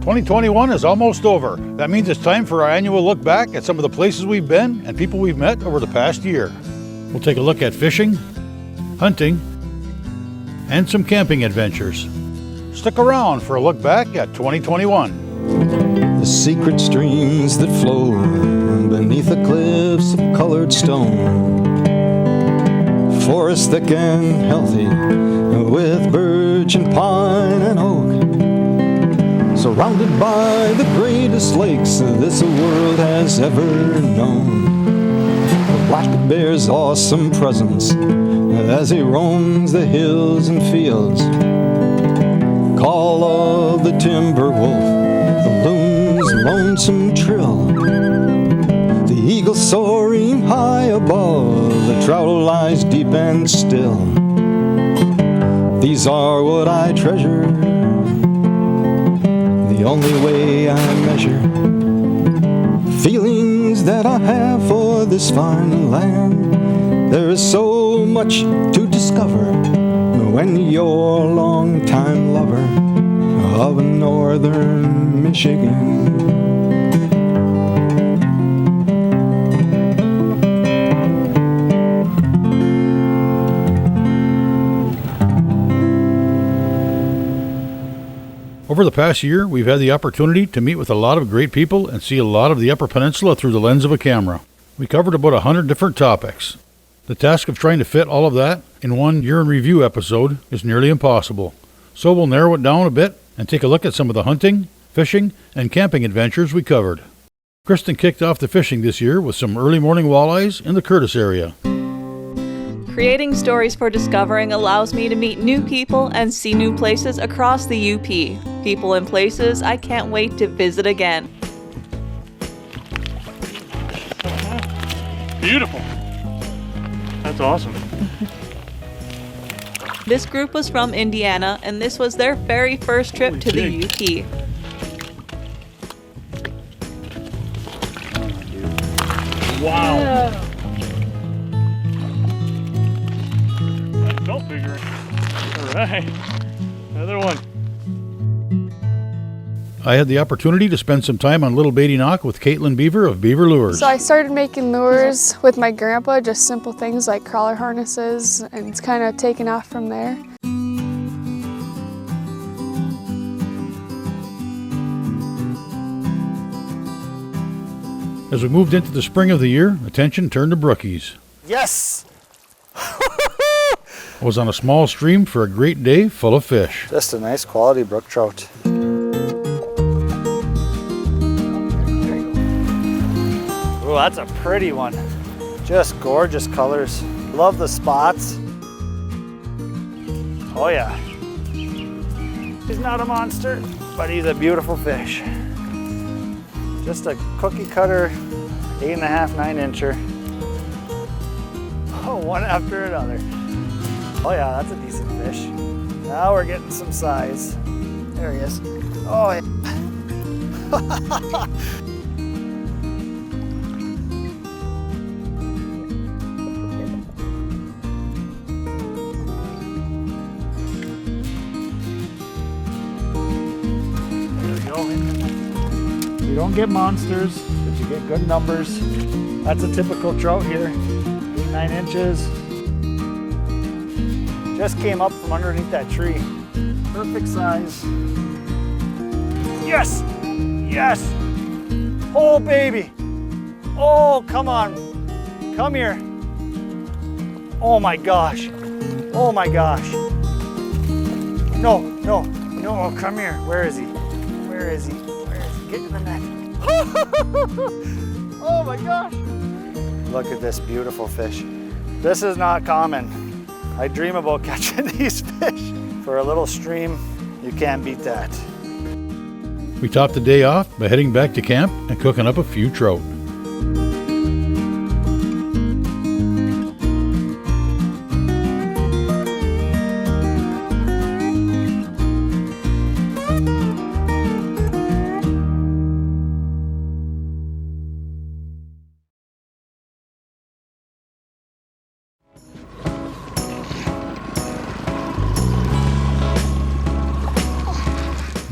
2021 is almost over. That means it's time for our annual look back at some of the places we've been and people we've met over the past year. We'll take a look at fishing, hunting, and some camping adventures. Stick around for a look back at 2021. The secret streams that flow beneath the cliffs of colored stone. Forest thick and healthy with birch and pine and oak. Surrounded by the greatest lakes this world has ever known. The black bear's awesome presence as he roams the hills and fields. Call of the timber wolf, the loon's lonesome trill. The eagle soaring high above, the trout lies deep and still. These are what I treasure, the only way I measure feelings that I have for this fine land. There is so much to discover when you're a long-time lover of northern Michigan. Over the past year, we've had the opportunity to meet with a lot of great people and see a lot of the Upper Peninsula through the lens of a camera. We covered about 100 different topics. The task of trying to fit all of that in one year in review episode is nearly impossible. So we'll narrow it down a bit and take a look at some of the hunting, fishing, and camping adventures we covered. Kristen kicked off the fishing this year with some early morning walleyes in the Curtis area. Creating stories for discovering allows me to meet new people and see new places across the UP. People and places I can't wait to visit again. Beautiful. That's awesome. This group was from Indiana, and this was their very first trip to the UP. Wow. That felt bigger. All right. Another one. I had the opportunity to spend some time on Little Beatty Knock with Caitlin Beaver of Beaver Lures. So I started making lures with my grandpa, just simple things like crawler harnesses, and it's kind of taken off from there. As we moved into the spring of the year, attention turned to brookies. Yes! I was on a small stream for a great day full of fish. Just a nice quality brook trout. Ooh, that's a pretty one. Just gorgeous colors. Love the spots. Oh yeah. He's not a monster, but he's a beautiful fish. Just a cookie cutter, 8.5, 9 incher. Oh, one after another. Oh yeah, that's a decent fish. Now we're getting some size. There he is. Oh yeah. There we go. You don't get monsters, but you get good numbers. That's a typical trout here. 8-9 inches. Just came up from underneath that tree. Perfect size. Yes! Yes! Oh, baby! Oh, come on. Come here. Oh my gosh. Oh my gosh. No, no, no, oh, come here. Where is he? Where is he? Where is he? Get in the net. Oh my gosh. Look at this beautiful fish. This is not common. I dream about catching these fish. For a little stream, you can't beat that. We topped the day off by heading back to camp and cooking up a few trout.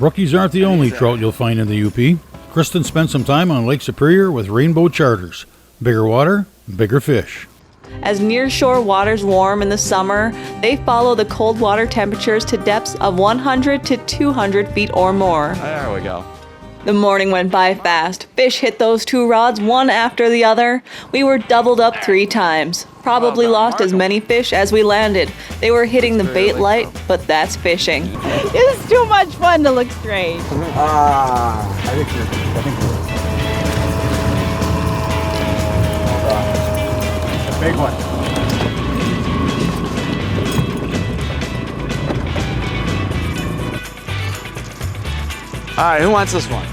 Rookies aren't the only trout you'll find in the UP. Kristen spent some time on Lake Superior with rainbow charters. Bigger water, bigger fish. As nearshore waters warm in the summer, they follow the cold water temperatures to depths of 100 to 200 feet or more. There we go. The morning went by fast. Fish hit those 2 rods one after the other. We were doubled up 3 times. Probably lost as many fish as we landed. They were hitting the bait light, but that's fishing. It's too much fun to look strange. I think big one. All right, who wants this one?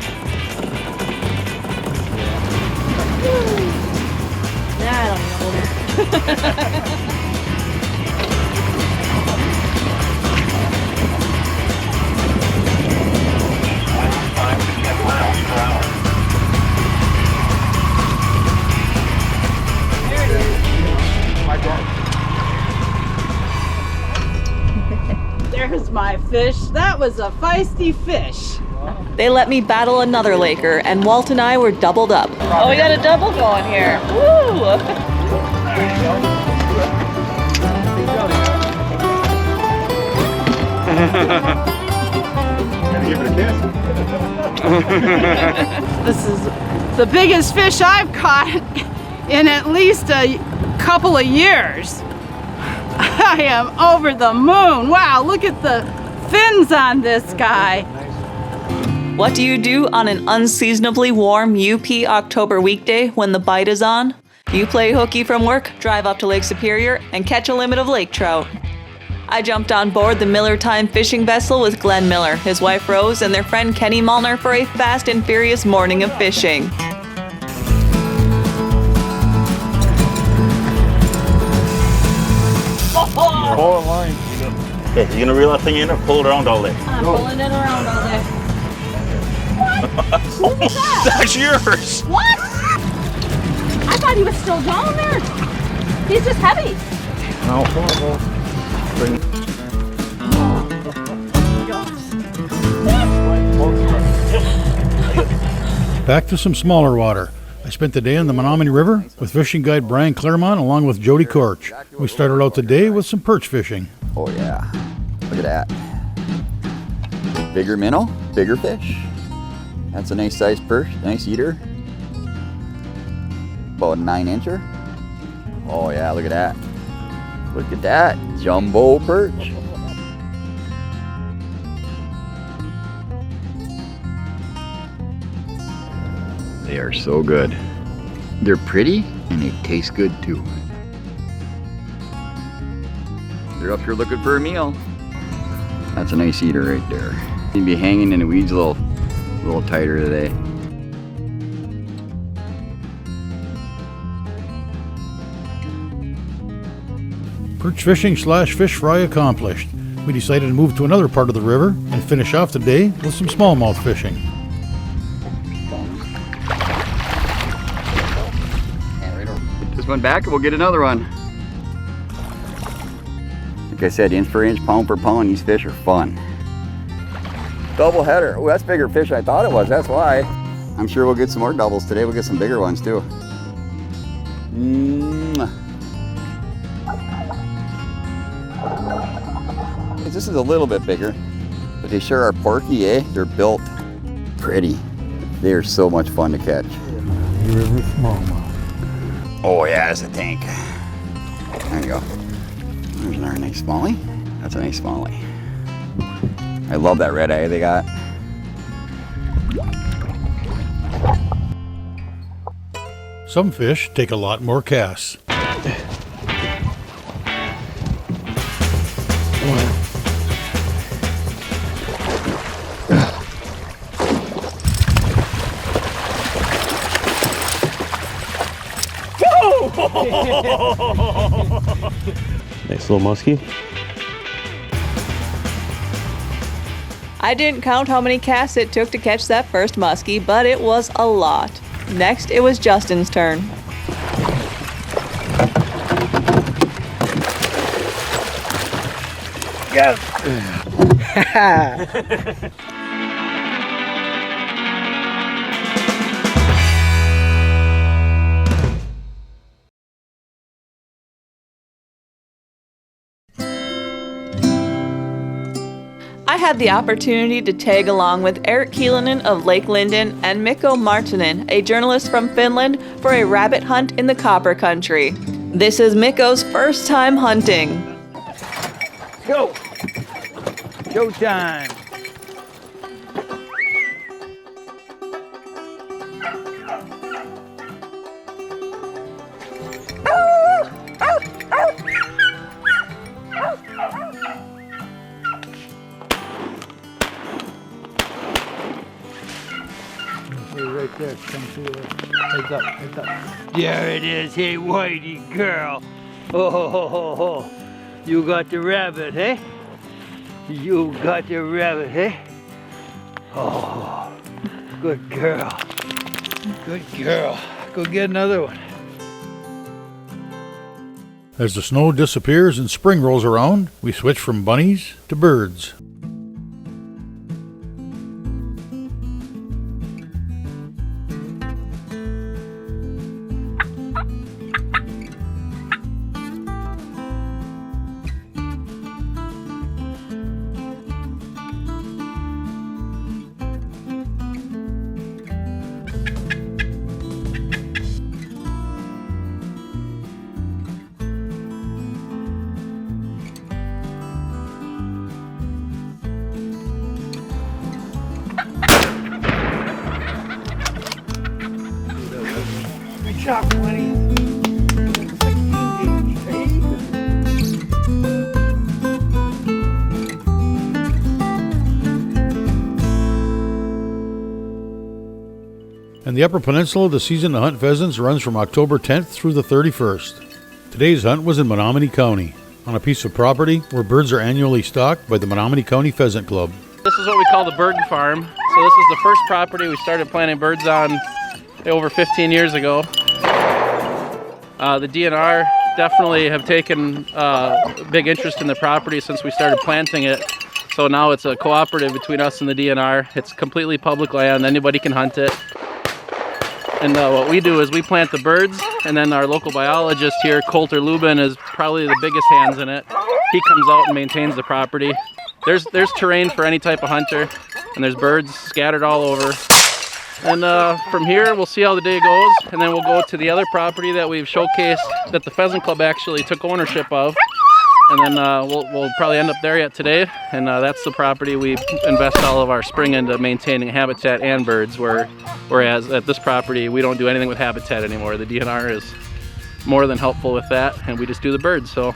There's my fish. That was a feisty fish. They let me battle another Laker, and Walt and I were doubled up. Oh, we got a double going here. Woo! Give it a kiss. This is the biggest fish I've caught in at least a couple of years. I am over the moon. Wow, look at the fins on this guy. What do you do on an unseasonably warm UP October weekday when the bite is on? You play hooky from work, drive up to Lake Superior, and catch a limit of lake trout. I jumped on board the Miller Time fishing vessel with Glenn Miller, his wife Rose, and their friend Kenny Mullner for a fast and furious morning of fishing. Pull the line. Okay, you gonna reel that thing in or pull it around all day? I'm pulling it around all day. That's yours! What? I thought he was still down there. He's just heavy. No, bring it. Back to some smaller water. I spent the day on the Menominee River with fishing guide Brian Claremont along with Jody Korch. We started out the day with some perch fishing. Oh yeah, look at that. Bigger minnow, bigger fish. That's a nice sized perch, nice eater. About a 9-incher. Oh yeah, look at that. Look at that, jumbo perch. They are so good. They're pretty and they taste good too. They're up here looking for a meal. That's a nice eater right there. He'd be hanging in the weeds a little tighter today. Perch fishing / fish fry accomplished. We decided to move to another part of the river and finish off the day with some smallmouth fishing. Put this one back and we'll get another one. Like I said, inch per inch, pound per pound, these fish are fun. Double header. Oh, that's bigger fish than I thought it was, that's why. I'm sure we'll get some more doubles today. We'll get some bigger ones too. This is a little bit bigger, but they sure are porky, eh? They're built pretty. They are so much fun to catch. Oh yeah, that's a tank. There you go. There's another nice smallie. That's a nice smallie. I love that red eye they got. Some fish take a lot more casts. Nice little muskie. I didn't count how many casts it took to catch that first muskie, but it was a lot. Next, it was Justin's turn. Go! had the opportunity to tag along with Eric Kielinen of Lake Linden and Mikko Martinen, a journalist from Finland, for a rabbit hunt in the Copper Country. This is Mikko's first time hunting. Go! Showtime! Right there, come see it. Heads up, heads up. There it is, hey Whitey girl. Oh, ho, ho, ho, ho. You got the rabbit, eh? You got the rabbit, eh? Oh, good girl. Good girl. Go get another one. As the snow disappears and spring rolls around, we switch from bunnies to birds. Good job, Whitey. In the Upper Peninsula, the season to hunt pheasants runs from October 10th through the 31st. Today's hunt was in Menominee County, on a piece of property where birds are annually stocked by the Menominee County Pheasant Club. This is what we call the bird farm. So this is the first property we started planting birds on over 15 years ago. The DNR definitely have taken big interest in the property since we started planting it. So now it's a cooperative between us and the DNR. It's completely public land, anybody can hunt it. And what we do is we plant the birds, and then our local biologist here, Coulter Lubin, is probably the biggest hands in it. He comes out and maintains the property. There's terrain for any type of hunter, and there's birds scattered all over. And from here, we'll see how the day goes, and then we'll go to the other property that we've showcased that the Pheasant Club actually took ownership of. And then we'll probably end up there yet today, and that's the property we invest all of our spring into maintaining habitat and birds, whereas at this property we don't do anything with habitat anymore. The DNR is more than helpful with that, and we just do the birds. So.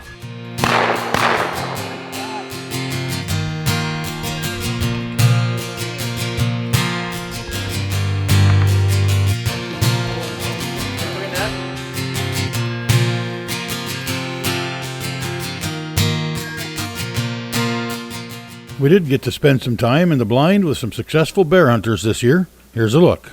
We did get to spend some time in the blind with some successful bear hunters this year. Here's a look.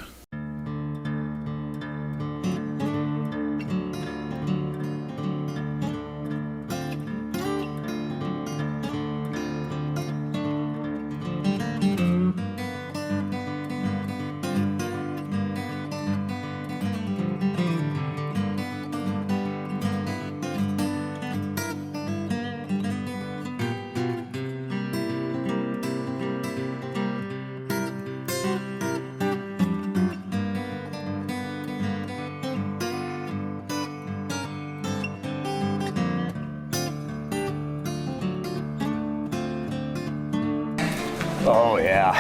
Oh yeah.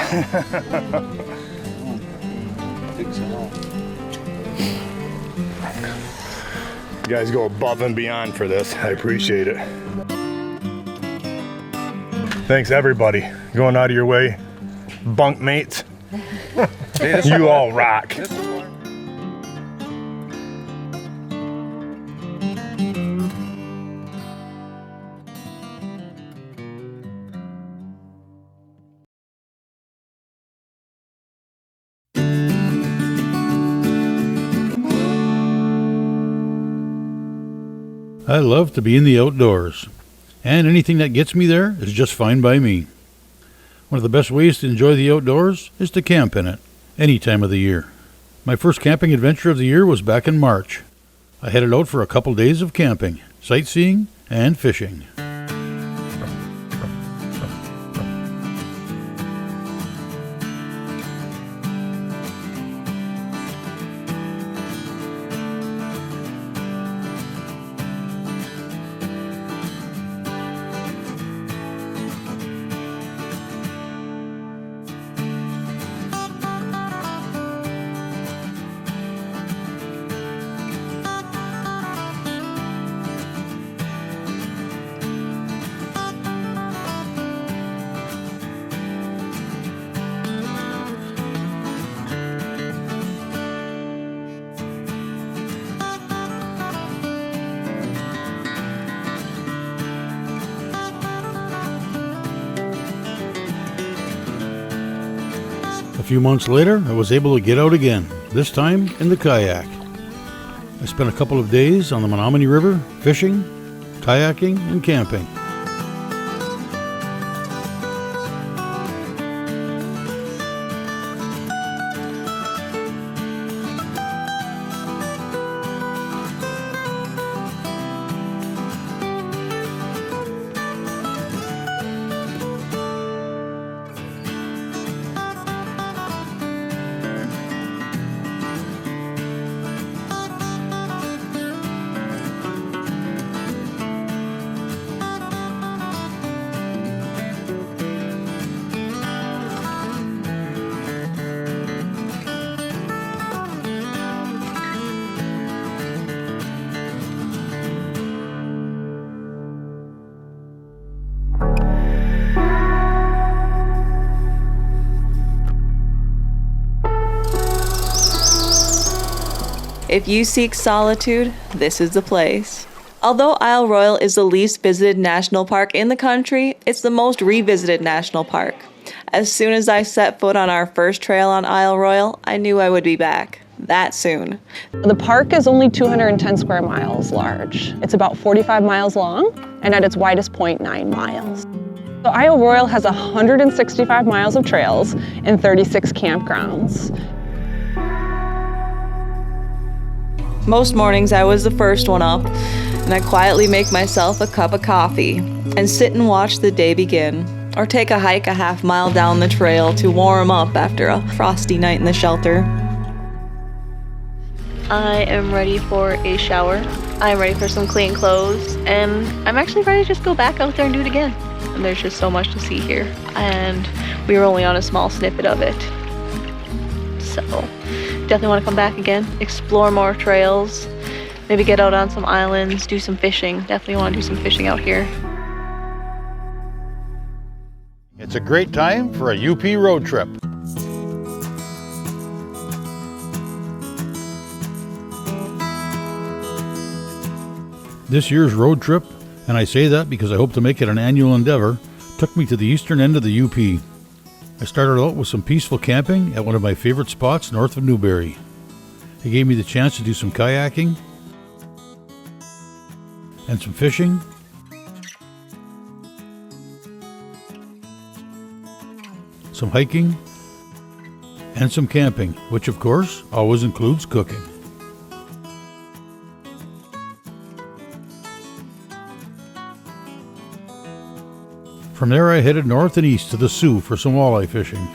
You guys go above and beyond for this. I appreciate it. Thanks everybody. Going out of your way. Bunk mates. You all rock. I love to be in the outdoors, and anything that gets me there is just fine by me. One of the best ways to enjoy the outdoors is to camp in it, any time of the year. My first camping adventure of the year was back in March. I headed out for a couple days of camping, sightseeing, and fishing. few months later, I was able to get out again, this time in the kayak. I spent a couple of days on the Menominee River fishing, kayaking, and camping. If you seek solitude, this is the place. Although Isle Royale is the least visited national park in the country, it's the most revisited national park. As soon as I set foot on our first trail on Isle Royale, I knew I would be back. That soon. The park is only 210 square miles large. It's about 45 miles long, and at its widest point, 9 miles. So Isle Royale has 165 miles of trails and 36 campgrounds. Most mornings I was the first one up, and I quietly make myself a cup of coffee and sit and watch the day begin, or take a hike a half-mile down the trail to warm up after a frosty night in the shelter. I am ready for a shower. I'm ready for some clean clothes, and I'm actually ready to just go back out there and do it again. And there's just so much to see here, and we were only on a small snippet of it. So definitely want to come back again, explore more trails, maybe get out on some islands, do some fishing. Definitely want to do some fishing out here. It's a great time for a UP road trip. This year's road trip, and I say that because I hope to make it an annual endeavor, took me to the eastern end of the UP. I started out with some peaceful camping at one of my favorite spots north of Newberry. It gave me the chance to do some kayaking and some fishing, some hiking, and some camping, which of course always includes cooking. From there I headed north and east to the Sioux for some walleye fishing.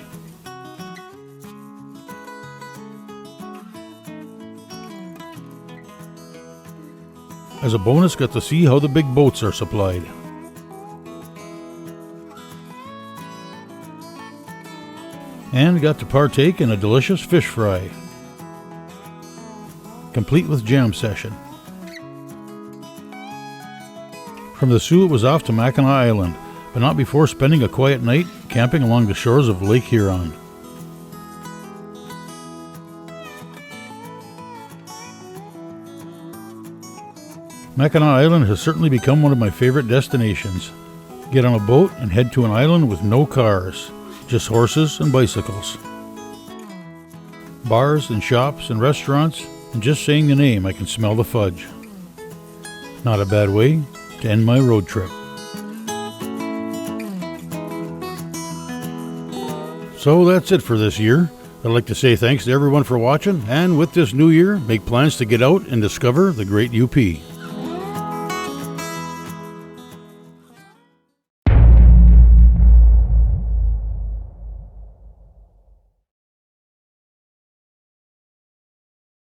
As a bonus, got to see how the big boats are supplied. And got to partake in a delicious fish fry, complete with jam session. From the Sioux it was off to Mackinac Island, but not before spending a quiet night camping along the shores of Lake Huron. Mackinac Island has certainly become one of my favorite destinations. Get on a boat and head to an island with no cars, just horses and bicycles. Bars and shops and restaurants, and just saying the name I can smell the fudge. Not a bad way to end my road trip. So that's it for this year. I'd like to say thanks to everyone for watching, and with this new year, make plans to get out and discover the great UP.